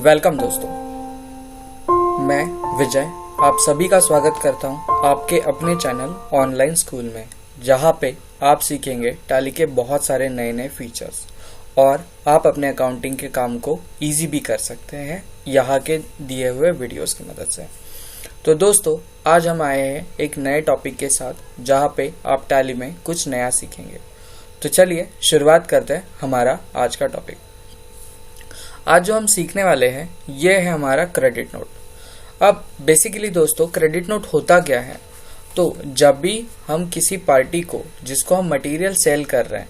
Welcome दोस्तों, मैं विजय आप सभी का स्वागत करता हूं आपके अपने चैनल ऑनलाइन स्कूल में, जहां पे आप सीखेंगे टैली के बहुत सारे नए नए फीचर्स और आप अपने अकाउंटिंग के काम को इजी भी कर सकते हैं यहाँ के दिए हुए वीडियोस की मदद से। तो दोस्तों, आज हम आए हैं एक नए टॉपिक के साथ जहाँ पे आप टैली में कुछ नया सीखेंगे। तो चलिए शुरुआत करते हैं हमारा आज का टॉपिक। आज जो हम सीखने वाले हैं ये है हमारा क्रेडिट नोट। अब बेसिकली दोस्तों, क्रेडिट नोट होता क्या है? तो जब भी हम किसी पार्टी को जिसको हम मटेरियल सेल कर रहे हैं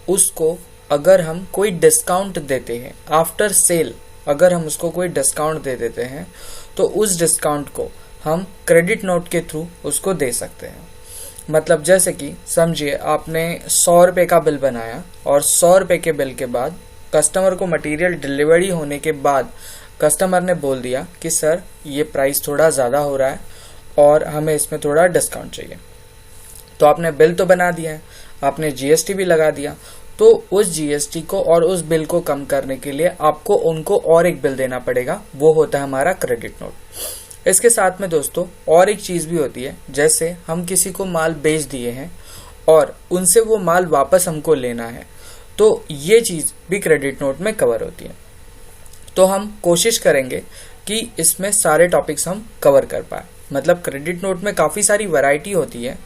उसको अगर हम कोई डिस्काउंट देते हैं, आफ्टर सेल अगर हम उसको कोई डिस्काउंट दे देते हैं तो उस डिस्काउंट को हम क्रेडिट नोट के थ्रू उसको दे सकते हैं। मतलब जैसे कि समझिए आपने 100 रुपये का बिल बनाया और 100 रुपये के बिल के बाद कस्टमर को मटेरियल डिलीवरी होने के बाद कस्टमर ने बोल दिया कि सर ये प्राइस थोड़ा ज़्यादा हो रहा है और हमें इसमें थोड़ा डिस्काउंट चाहिए। तो आपने बिल तो बना दिया है, आपने जीएसटी भी लगा दिया, तो उस जीएसटी को और उस बिल को कम करने के लिए आपको उनको और एक बिल देना पड़ेगा, वो होता है हमारा क्रेडिट नोट। इसके साथ में दोस्तों और एक चीज़ भी होती है, जैसे हम किसी को माल बेच दिए हैं और उनसे वो माल वापस हमको लेना है, तो ये चीज़ भी क्रेडिट नोट में कवर होती है। तो हम कोशिश करेंगे कि इसमें सारे टॉपिक्स हम कवर कर पाए। मतलब क्रेडिट नोट में काफ़ी सारी वैरायटी होती है,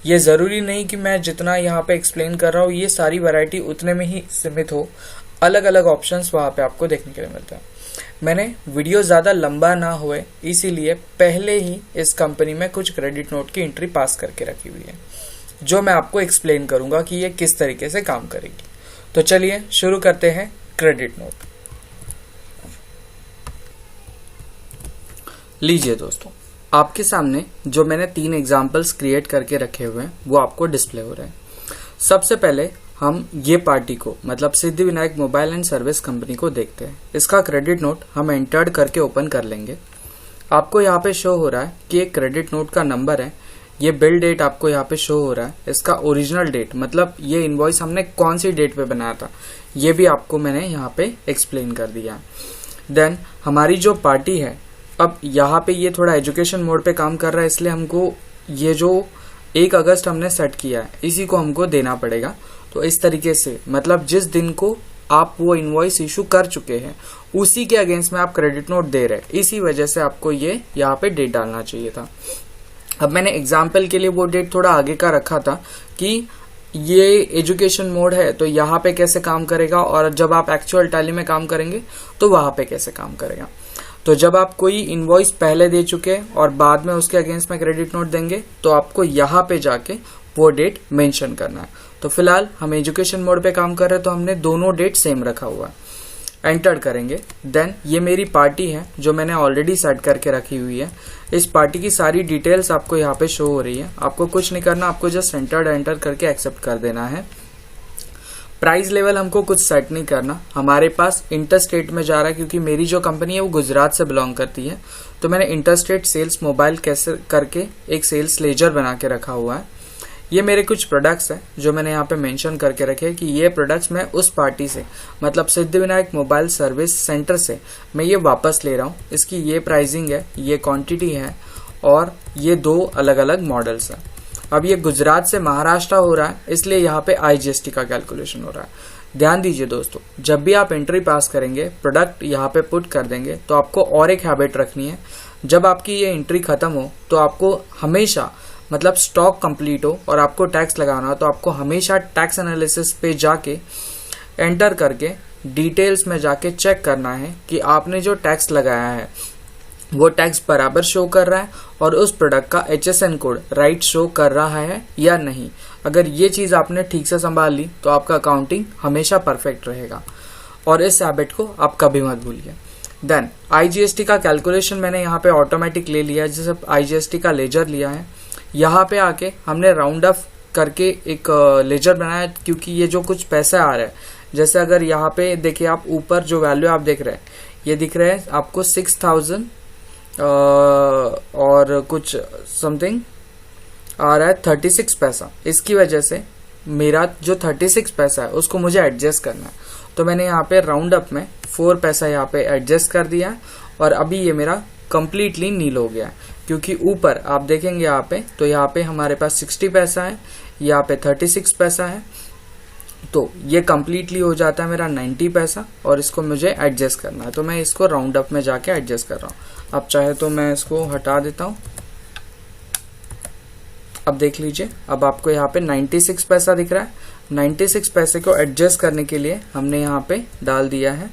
ये ज़रूरी नहीं कि मैं जितना यहाँ पे एक्सप्लेन कर रहा हूँ ये सारी वैरायटी उतने में ही सीमित हो। अलग अलग ऑप्शंस वहाँ पे आपको देखने के लिए मिलता है। मैंने वीडियो ज़्यादा लंबा ना हुए इसीलिए पहले ही इस कंपनी में कुछ क्रेडिट नोट की एंट्री पास करके रखी हुई है, जो मैं आपको एक्सप्लेन करूँगा कि ये किस तरीके से काम करेगी। तो चलिए शुरू करते हैं क्रेडिट नोट। लीजिए दोस्तों, आपके सामने जो मैंने 3 एग्जाम्पल्स क्रिएट करके रखे हुए हैं वो आपको डिस्प्ले हो रहे हैं। सबसे पहले हम ये पार्टी को मतलब Siddhivinayak mobile and service company को देखते हैं। इसका क्रेडिट नोट हम एंटर्ड करके ओपन कर लेंगे। आपको यहाँ पे शो हो रहा है कि एक क्रेडिट नोट का नंबर है, ये बिल डेट आपको यहाँ पे शो हो रहा है, इसका ओरिजिनल डेट मतलब ये इनवॉइस हमने कौन सी डेट पे बनाया था ये भी आपको मैंने यहाँ पे एक्सप्लेन कर दिया। देन हमारी जो पार्टी है, अब यहाँ पे ये थोड़ा एजुकेशन मोड पे काम कर रहा है, इसलिए हमको ये जो 1 अगस्त हमने सेट किया है इसी को हमको देना पड़ेगा। तो इस तरीके से मतलब जिस दिन को आप वो इनवॉइस इशू कर चुके हैं उसी के अगेंस्ट में आप क्रेडिट नोट दे रहे हैं, इसी वजह से आपको ये यहाँ पे डेट डालना चाहिए था। अब मैंने एग्जाम्पल के लिए वो डेट थोड़ा आगे का रखा था कि ये एजुकेशन मोड है तो यहाँ पे कैसे काम करेगा और जब आप एक्चुअल टैली में काम करेंगे तो वहां पे कैसे काम करेगा। तो जब आप कोई इनवॉइस पहले दे चुके हैं और बाद में उसके अगेंस्ट में क्रेडिट नोट देंगे तो आपको यहाँ पे जाके वो डेट मेंशन करना है। तो फिलहाल हम एजुकेशन मोड पे काम कर रहे हैं तो हमने दोनों डेट सेम रखा हुआ है। एंटर करेंगे। देन ये मेरी पार्टी है जो मैंने ऑलरेडी सेट करके रखी हुई है। इस पार्टी की सारी डिटेल्स आपको यहाँ पे शो हो रही है। आपको कुछ नहीं करना, आपको जस्ट एंटर करके एक्सेप्ट कर देना है। प्राइस लेवल हमको कुछ सेट नहीं करना, हमारे पास इंटरस्टेट में जा रहा है क्योंकि मेरी जो कंपनी है वो गुजरात से बिलोंग करती है। तो मैंने इंटरस्टेट सेल्स मोबाइल कैसे करके एक सेल्स लेजर बना के रखा हुआ है। ये मेरे कुछ प्रोडक्ट्स हैं जो मैंने यहाँ पे मेंशन करके रखे हैं कि ये प्रोडक्ट्स मैं उस पार्टी से मतलब सिद्धिविनायक मोबाइल सर्विस सेंटर से मैं ये वापस ले रहा हूँ। इसकी ये प्राइसिंग है, ये क्वांटिटी है और ये 2 अलग अलग मॉडल्स हैं। अब ये गुजरात से महाराष्ट्र हो रहा है इसलिए यहाँ पे IGST का कैलकुलेशन हो रहा है। ध्यान दीजिए दोस्तों, जब भी आप एंट्री पास करेंगे प्रोडक्ट यहाँ पे पुट कर देंगे तो आपको और एक हैबिट रखनी है। जब आपकी ये एंट्री खत्म हो तो आपको हमेशा मतलब स्टॉक कंप्लीट हो और आपको टैक्स लगाना हो तो आपको हमेशा टैक्स एनालिसिस पे जाके एंटर करके डिटेल्स में जाके चेक करना है कि आपने जो टैक्स लगाया है वो टैक्स बराबर शो कर रहा है और उस प्रोडक्ट का HSN कोड राइट शो कर रहा है या नहीं। अगर ये चीज़ आपने ठीक से संभाल ली तो आपका अकाउंटिंग हमेशा परफेक्ट रहेगा और इस हैबिट को आप कभी मत भूलिए। देन IGST का कैलकुलेशन मैंने यहाँ पे ऑटोमेटिक ले लिया है, जैसे IGST का लेजर लिया है। यहाँ पे आके हमने राउंड अप करके एक लेजर बनाया क्योंकि ये जो कुछ पैसे आ रहे हैं, जैसे अगर यहाँ पे देखिए आप ऊपर जो वैल्यू आप देख रहे हैं ये दिख रहे हैं आपको 6000 और कुछ समथिंग आ रहा है 36 पैसा। इसकी वजह से मेरा जो 36 पैसा है उसको मुझे एडजस्ट करना है। तो मैंने यहाँ पे राउंड अप में 4 पैसा यहाँ पे एडजस्ट कर दिया है और अभी ये मेरा कंप्लीटली नील हो गया है, क्योंकि ऊपर आप देखेंगे यहाँ पे तो यहाँ पे हमारे पास 60 पैसा है, यहाँ पे 36 पैसा है, तो ये कंप्लीटली हो जाता है मेरा 90 पैसा और इसको मुझे एडजस्ट करना है। तो मैं इसको राउंड अप में जाके एडजस्ट कर रहा हूँ। अब चाहे तो मैं इसको हटा देता हूँ। अब देख लीजिए, अब आपको यहाँ पे 96 पैसा दिख रहा है। 96 पैसे को एडजस्ट करने के लिए हमने यहाँ पे डाल दिया है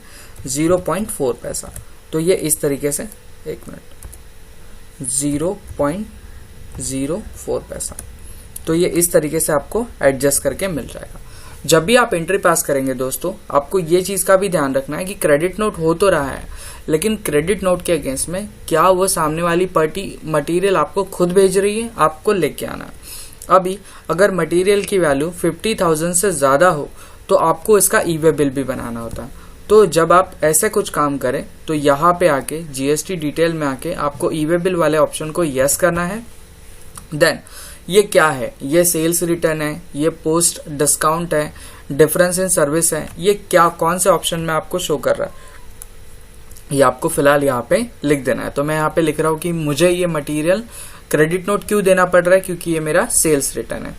0.4 पैसा। तो ये इस तरीके से, एक मिनट, 0.04 पैसा, तो ये इस तरीके से आपको एडजस्ट करके मिल जाएगा। जब भी आप एंट्री पास करेंगे दोस्तों, आपको ये चीज का भी ध्यान रखना है कि क्रेडिट नोट हो तो रहा है, लेकिन क्रेडिट नोट के अगेंस्ट में क्या वो सामने वाली पार्टी मटेरियल आपको खुद भेज रही है, आपको लेके आना है। अभी अगर मटेरियल की वैल्यू 50,000 से ज्यादा हो तो आपको इसका ई वे बिल भी बनाना होता है। तो जब आप ऐसे कुछ काम करें तो यहाँ पे आके जीएसटी डिटेल में आके आपको ई वे बिल वाले ऑप्शन को यस करना है। देन ये क्या है, ये सेल्स रिटर्न है, ये पोस्ट डिस्काउंट है, डिफरेंस इन सर्विस है, ये क्या कौन से ऑप्शन में आपको शो कर रहा है, ये आपको फिलहाल यहाँ पे लिख देना है। तो मैं यहाँ पे लिख रहा हूँ कि मुझे ये मटेरियल क्रेडिट नोट क्यों देना पड़ रहा है, क्योंकि ये मेरा सेल्स रिटर्न है।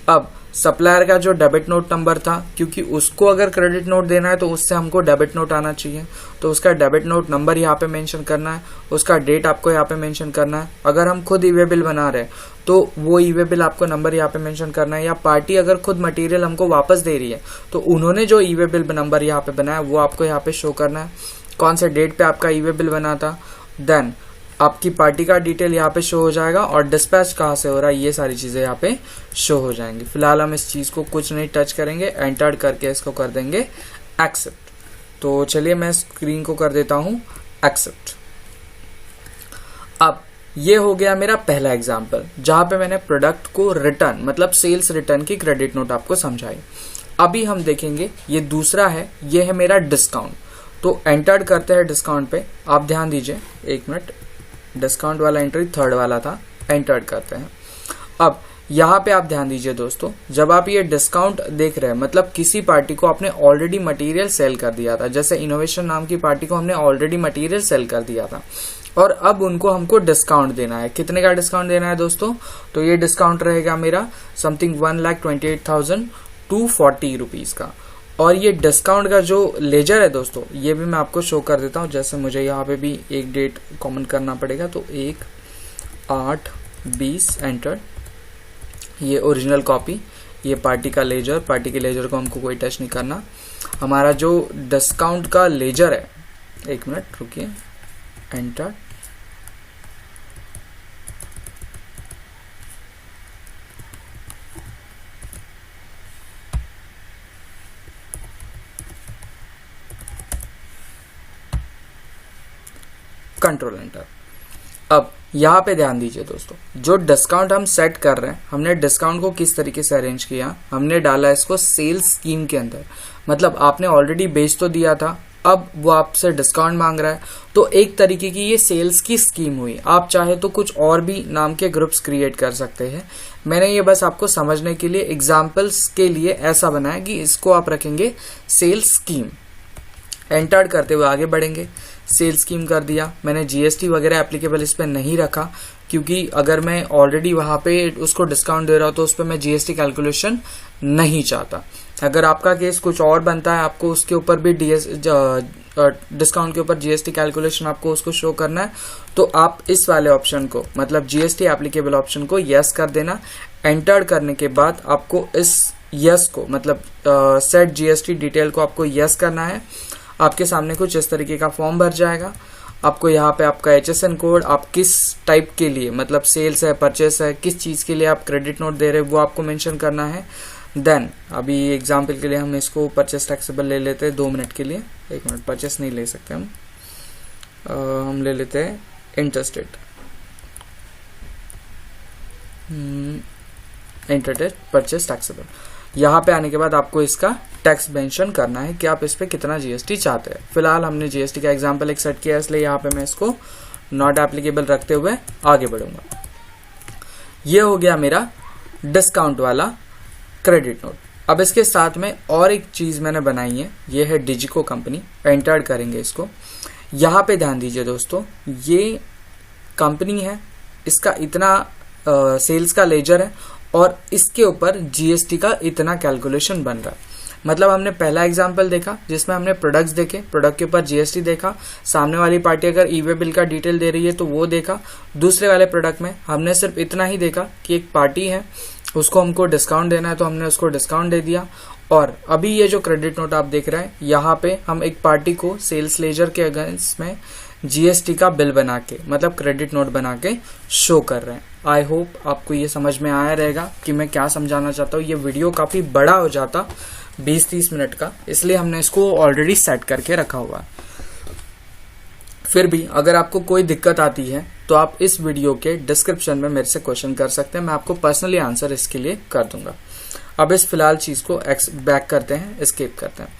अब सप्लायर का जो डेबिट नोट नंबर था, क्योंकि उसको अगर क्रेडिट नोट देना है तो उससे हमको डेबिट नोट आना चाहिए, तो उसका डेबिट नोट नंबर यहाँ पे मेंशन करना है, उसका डेट आपको यहाँ पे मेंशन करना है। अगर हम खुद ई वे बिल बना रहे हैं तो वो ई वे बिल आपको नंबर यहाँ पे मेंशन करना है, या पार्टी अगर खुद मटेरियल हमको वापस दे रही है तो उन्होंने जो ई वे बिल नंबर यहाँ पे बनाया वो आपको यहाँ पे शो करना है, कौन से डेट पे आपका ई वे बिल बना था। देन आपकी पार्टी का डिटेल यहाँ पे शो हो जाएगा और डिस्पैच कहाँ से हो रहा है, ये सारी चीजें यहाँ पे शो हो जाएंगी। फिलहाल हम इस चीज को कुछ नहीं टच करेंगे, एंटर करके इसको कर देंगे एक्सेप्ट। तो चलिए मैं स्क्रीन को कर देता हूं एक्सेप्ट। अब ये हो गया मेरा पहला एग्जाम्पल, जहां पे मैंने प्रोडक्ट को रिटर्न मतलब सेल्स रिटर्न की क्रेडिट नोट आपको समझाई। अभी हम देखेंगे ये दूसरा है, ये है मेरा डिस्काउंट। तो एंटर करते हैं डिस्काउंट पे, आप ध्यान दीजिए, एक मिनट, डिस्काउंट वाला एंट्री थर्ड वाला था, एंटर करते हैं। अब यहाँ पे आप ध्यान दीजिए दोस्तों, जब आप ये डिस्काउंट देख रहे हैं मतलब किसी पार्टी को आपने ऑलरेडी मटेरियल सेल कर दिया था, जैसे इनोवेशन नाम की पार्टी को हमने ऑलरेडी मटेरियल सेल कर दिया था और अब उनको हमको डिस्काउंट देना है। कितने का डिस्काउंट देना है दोस्तों, तो ये डिस्काउंट रहेगा मेरा समथिंग 1,28,240 रुपीज का। और ये डिस्काउंट का जो लेजर है दोस्तों, ये भी मैं आपको शो कर देता हूं। जैसे मुझे यहाँ पे भी एक डेट कॉमन करना पड़ेगा, तो 1/8/20 एंटर, ये ओरिजिनल कॉपी, ये पार्टी का लेजर, पार्टी के लेजर को हमको कोई टच नहीं करना। हमारा जो डिस्काउंट का लेजर है, एक मिनट रुकिए, एंटर, कंट्रोल एंटर। अब यहाँ पे ध्यान दीजिए दोस्तों, जो डिस्काउंट हम सेट कर रहे हैं, हमने डिस्काउंट को किस तरीके से अरेंज किया, हमने डाला इसको सेल्स स्कीम के अंदर। मतलब आपने ऑलरेडी बेच तो दिया था, अब वो आपसे डिस्काउंट मांग रहा है, तो एक तरीके की ये सेल्स की स्कीम हुई। आप चाहे तो कुछ और भी नाम के ग्रुप्स क्रिएट कर सकते हैं। मैंने ये बस आपको समझने के लिए एग्जाम्पल्स के लिए ऐसा बनाया कि इसको आप रखेंगे सेल्स स्कीम। एंटर करते हुए आगे बढ़ेंगे, सेल्स स्कीम कर दिया। मैंने जीएसटी वगैरह एप्लीकेबल इस पे नहीं रखा, क्योंकि अगर मैं ऑलरेडी वहां पे उसको डिस्काउंट दे रहा हूं तो उस पर मैं जीएसटी कैलकुलेशन नहीं चाहता। अगर आपका केस कुछ और बनता है, आपको उसके ऊपर भी डिस्काउंट के ऊपर जीएसटी कैलकुलेशन आपको उसको शो करना है, तो आप इस वाले ऑप्शन को मतलब जीएसटी एप्लीकेबल ऑप्शन को यस कर देना। एंटर करने के बाद आपको इस यस को मतलब सेट जीएसटी डिटेल को आपको यस करना है। आपके सामने कुछ इस तरीके का फॉर्म भर जाएगा। आपको यहाँ पे आपका HSN कोड, आप किस टाइप के लिए मतलब सेल्स है, परचेस है, किस चीज के लिए आप क्रेडिट नोट दे रहे हैं वो आपको मेंशन करना है। देन अभी एग्जांपल के लिए हम इसको परचेस टैक्सेबल ले लेते हैं 2 मिनट के लिए। 1 मिनट, परचेस नहीं ले सकते हम ले लेते हैं इंटरेस्टेड, इंटरेस्टेड परचेस टैक्सेबल। यहाँ पे आने के बाद आपको इसका टैक्स मेंशन करना है कि आप इस पे कितना जीएसटी चाहते हैं। फिलहाल हमने जीएसटी का एग्जांपल एक सेट किया, इसलिए यहाँ पे मैं इसको नॉट एप्लीकेबल रखते हुए आगे बढ़ूंगा। ये हो गया मेरा डिस्काउंट वाला क्रेडिट नोट। अब इसके साथ में और एक चीज मैंने बनाई है, ये है डिजिको कंपनी। एंटर करेंगे इसको। यहाँ पे ध्यान दीजिए दोस्तों, ये कंपनी है, इसका इतना सेल्स का लेजर है और इसके ऊपर जीएसटी का इतना कैलकुलेशन बन रहा है। मतलब हमने पहला एग्जाम्पल देखा जिसमें हमने प्रोडक्ट्स देखे, प्रोडक्ट के ऊपर जीएसटी देखा, सामने वाली पार्टी अगर ई वे बिल का डिटेल दे रही है तो वो देखा। दूसरे वाले प्रोडक्ट में हमने सिर्फ इतना ही देखा कि एक पार्टी है, उसको हमको डिस्काउंट देना है तो हमने उसको डिस्काउंट दे दिया। और अभी ये जो क्रेडिट नोट आप देख रहे हैं, यहाँ पे हम एक पार्टी को सेल्स लेजर के अगेंस्ट में जीएसटी का बिल बना के, मतलब क्रेडिट नोट बना के शो कर रहे हैं। आई होप आपको ये समझ में आया रहेगा कि मैं क्या समझाना चाहता हूँ। ये वीडियो काफी बड़ा हो जाता 20-30 मिनट का, इसलिए हमने इसको ऑलरेडी सेट करके रखा हुआ है। फिर भी अगर आपको कोई दिक्कत आती है तो आप इस वीडियो के डिस्क्रिप्शन में मेरे से क्वेश्चन कर सकते हैं, मैं आपको पर्सनली आंसर इसके लिए कर दूंगा। अब इस फिलहाल चीज को बैक करते हैं, एस्केप करते हैं।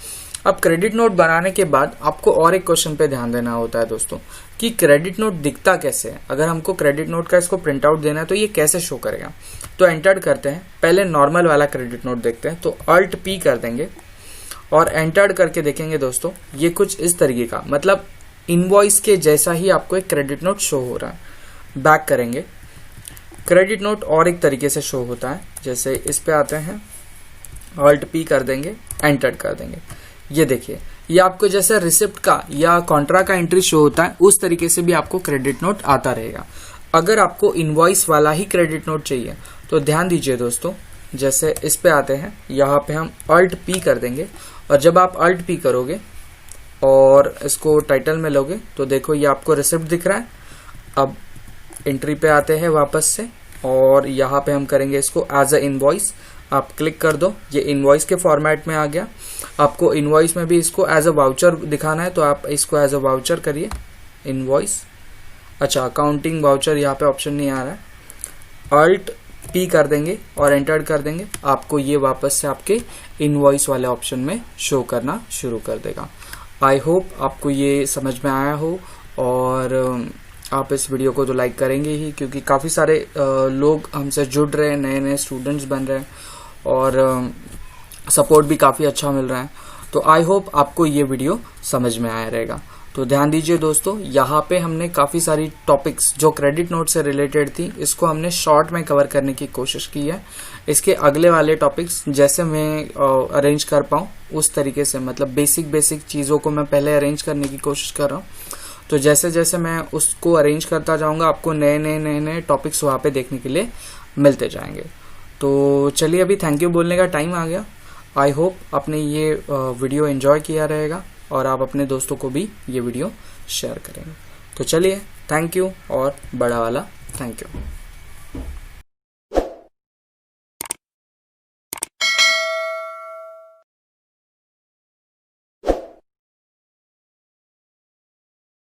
अब क्रेडिट नोट बनाने के बाद आपको और एक क्वेश्चन पे ध्यान देना होता है दोस्तों, कि क्रेडिट नोट दिखता कैसे है। अगर हमको क्रेडिट नोट का इसको प्रिंट आउट देना है तो ये कैसे शो करेगा। तो एंटर करते हैं, पहले नॉर्मल वाला क्रेडिट नोट देखते हैं। तो Alt P कर देंगे और एंटर करके देखेंगे दोस्तों, ये कुछ इस तरीके का, मतलब इनवॉइस के जैसा ही आपको एक क्रेडिट नोट शो हो रहा है। बैक करेंगे, क्रेडिट नोट और एक तरीके से शो होता है। जैसे इस पे आते हैं, Alt P कर देंगे, एंटर कर देंगे। ये देखिए, ये आपको जैसे रिसिप्ट का या कॉन्ट्रा का एंट्री शो होता है उस तरीके से भी आपको क्रेडिट नोट आता रहेगा। अगर आपको इनवॉइस वाला ही क्रेडिट नोट चाहिए तो ध्यान दीजिए दोस्तों, जैसे इस पे आते हैं, यहाँ पे हम Alt P कर देंगे और जब आप Alt P करोगे और इसको टाइटल में लोगे तो देखो ये आपको रिसिप्ट दिख रहा है। अब एंट्री पे आते हैं वापस से और यहाँ पे हम करेंगे इसको एज अ इनवॉइस। आप क्लिक कर दो, ये इनवॉइस के फॉर्मेट में आ गया। आपको इनवॉइस में भी इसको एज अ वाउचर दिखाना है तो आप इसको एज अ वाउचर करिए, इनवॉइस। अच्छा, अकाउंटिंग वाउचर यहाँ पे ऑप्शन नहीं आ रहा है। Alt P कर देंगे और एंटर कर देंगे, आपको ये वापस से आपके इनवॉइस वाले ऑप्शन में शो करना शुरू कर देगा। आई होप आपको ये समझ में आया हो और आप इस वीडियो को तो लाइक करेंगे ही, क्योंकि काफ़ी सारे लोग हमसे जुड़ रहे हैं, नए नए स्टूडेंट्स बन रहे हैं और सपोर्ट भी काफ़ी अच्छा मिल रहा है। तो आई होप आपको ये वीडियो समझ में आया रहेगा। तो ध्यान दीजिए दोस्तों, यहाँ पे हमने काफ़ी सारी टॉपिक्स जो क्रेडिट नोट से रिलेटेड थी, इसको हमने शॉर्ट में कवर करने की कोशिश की है। इसके अगले वाले टॉपिक्स जैसे मैं अरेंज कर पाऊँ उस तरीके से, मतलब बेसिक चीज़ों को मैं पहले अरेंज करने की कोशिश कर रहा हूँ। तो जैसे जैसे मैं उसको अरेंज करता जाऊँगा, आपको नए नए टॉपिक्स वहाँ पे देखने के लिए मिलते जाएंगे। तो चलिए, अभी थैंक यू बोलने का टाइम आ गया। आई होप आपने ये वीडियो एंजॉय किया रहेगा और आप अपने दोस्तों को भी ये वीडियो शेयर करेंगे। तो चलिए, थैंक यू और बड़ा वाला थैंक यू।